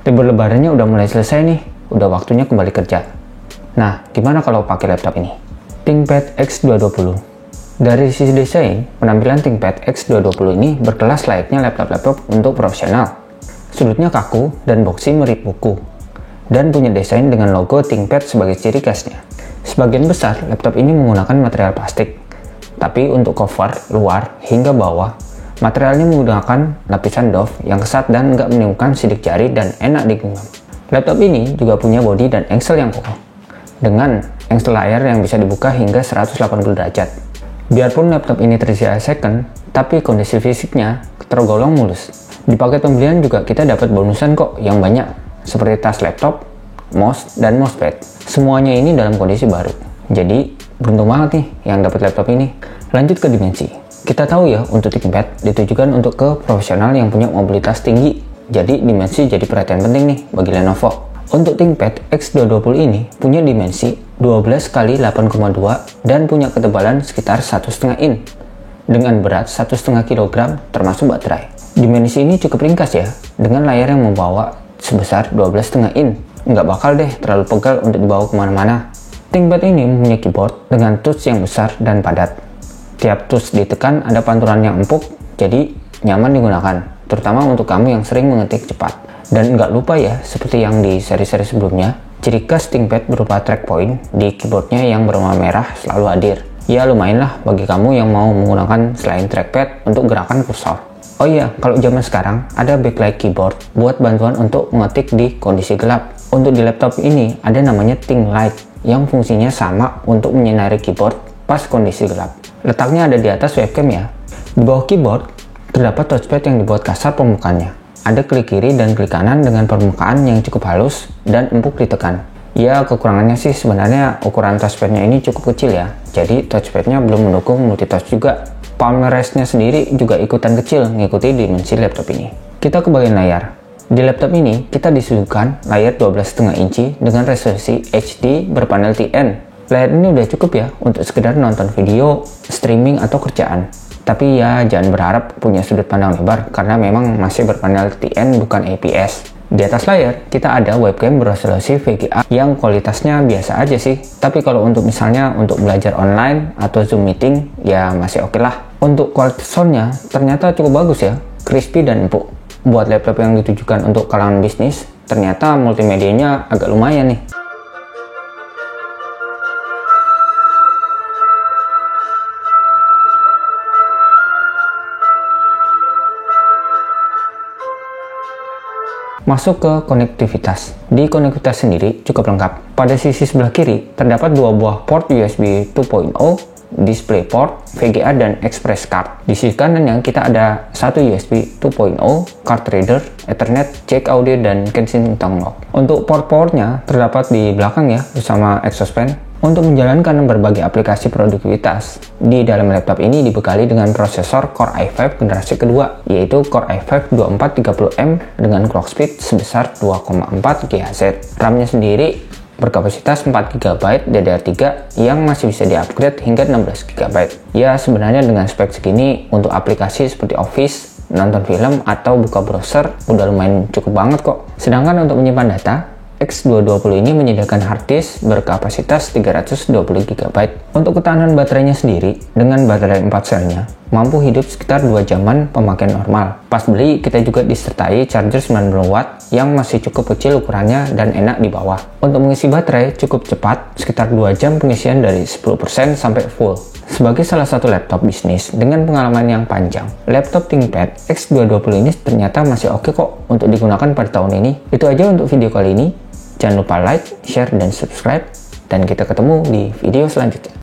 Libur lebarannya udah mulai selesai nih, udah waktunya kembali kerja. Nah, gimana kalau pakai laptop ini? ThinkPad X220. Dari sisi desain, penampilan ThinkPad X220 ini berkelas layaknya laptop-laptop untuk profesional. Sudutnya kaku dan boxy mirip buku, dan punya desain dengan logo ThinkPad sebagai ciri khasnya. Sebagian besar laptop ini menggunakan material plastik, tapi untuk cover, luar, hingga bawah, materialnya menggunakan lapisan doff yang kesat dan nggak menimbulkan sidik jari dan enak digenggam. Laptop ini juga punya bodi dan engsel yang kokoh, dengan engsel layar yang bisa dibuka hingga 180 derajat. Biarpun laptop ini tersedia second, tapi kondisi fisiknya tergolong mulus. Di paket pembelian juga kita dapat bonusan kok yang banyak, seperti tas laptop, mouse, dan mousepad. Semuanya ini dalam kondisi baru. Jadi, beruntung banget nih yang dapat laptop ini. Lanjut ke dimensi. Kita tahu ya, untuk ThinkPad ditujukan untuk ke profesional yang punya mobilitas tinggi. Jadi, dimensi jadi perhatian penting nih bagi Lenovo. Untuk ThinkPad X220 ini punya dimensi 12 x 8,2 dan punya ketebalan sekitar 1,5 in dengan berat 1,5 kg termasuk baterai. Dimensi ini cukup ringkas ya, dengan layar yang membawa sebesar 12,5 in. Nggak bakal deh terlalu pegal untuk dibawa kemana-mana. ThinkPad ini mempunyai keyboard dengan touch yang besar dan padat. Tiap touch ditekan ada pantulan yang empuk, jadi nyaman digunakan, terutama untuk kamu yang sering mengetik cepat. Dan nggak lupa ya, seperti yang di seri-seri sebelumnya, ciri khas ThinkPad berupa track point di keyboardnya yang berwarna merah selalu hadir. Ya lumayan lah bagi kamu yang mau menggunakan selain trackpad untuk gerakan kursor. Oh iya, kalau zaman sekarang ada backlight keyboard buat bantuan untuk mengetik di kondisi gelap. Untuk di laptop ini ada namanya ThinkLight yang fungsinya sama untuk menyinari keyboard pas kondisi gelap. Letaknya ada di atas webcam ya. Di bawah keyboard terdapat touchpad yang dibuat kasar permukaannya. Ada klik kiri dan klik kanan dengan permukaan yang cukup halus dan empuk ditekan. Ya kekurangannya sih sebenarnya ukuran touchpadnya ini cukup kecil ya. Jadi touchpadnya belum mendukung multitouch juga. Palm restnya sendiri juga ikutan kecil ngikuti dimensi laptop ini. Kita ke bagian layar. Di laptop ini kita disuguhkan layar 12,5 inci dengan resolusi HD berpanel TN. Layar ini udah cukup ya untuk sekedar nonton video, streaming, atau kerjaan. Tapi ya jangan berharap punya sudut pandang lebar karena memang masih berpanel TN bukan IPS. Di atas layar kita ada webcam berresolusi VGA yang kualitasnya biasa aja sih. Tapi kalau untuk misalnya untuk belajar online atau Zoom meeting ya masih oke lah. Untuk kualitas soundnya ternyata cukup bagus ya, crispy dan empuk. Buat laptop yang ditujukan untuk kalangan bisnis, ternyata multimedianya agak lumayan nih. Masuk ke konektivitas. Di konektivitas sendiri cukup lengkap. Pada sisi sebelah kiri terdapat dua buah port USB 2.0, DisplayPort, VGA, dan Express Card. Di sisi kanannya kita ada satu USB 2.0, card reader, Ethernet, jack audio, dan Kensington lock. Untuk port-portnya terdapat di belakang ya bersama exhaust fan. Untuk menjalankan berbagai aplikasi produktivitas, di dalam laptop ini dibekali dengan prosesor Core i5 generasi kedua, yaitu Core i5 2430M dengan clock speed sebesar 2,4 GHz. RAM-nya sendiri berkapasitas 4GB DDR3 yang masih bisa di-upgrade hingga 16GB. Ya sebenarnya dengan spek segini untuk aplikasi seperti Office, nonton film, atau buka browser udah lumayan cukup banget kok. Sedangkan untuk menyimpan data, X220 ini menyediakan hard disk berkapasitas 320GB. Untuk ketahanan baterainya sendiri, dengan baterai 4 selnya, mampu hidup sekitar 2 jaman pemakaian normal. Pas beli, kita juga disertai charger 90W yang masih cukup kecil ukurannya dan enak di bawah. Untuk mengisi baterai cukup cepat, sekitar 2 jam pengisian dari 10% sampai full. Sebagai salah satu laptop bisnis dengan pengalaman yang panjang, laptop ThinkPad X220 ini ternyata masih oke kok untuk digunakan pada tahun ini. Itu aja untuk video kali ini. Jangan lupa like, share, dan subscribe. Dan kita ketemu di video selanjutnya.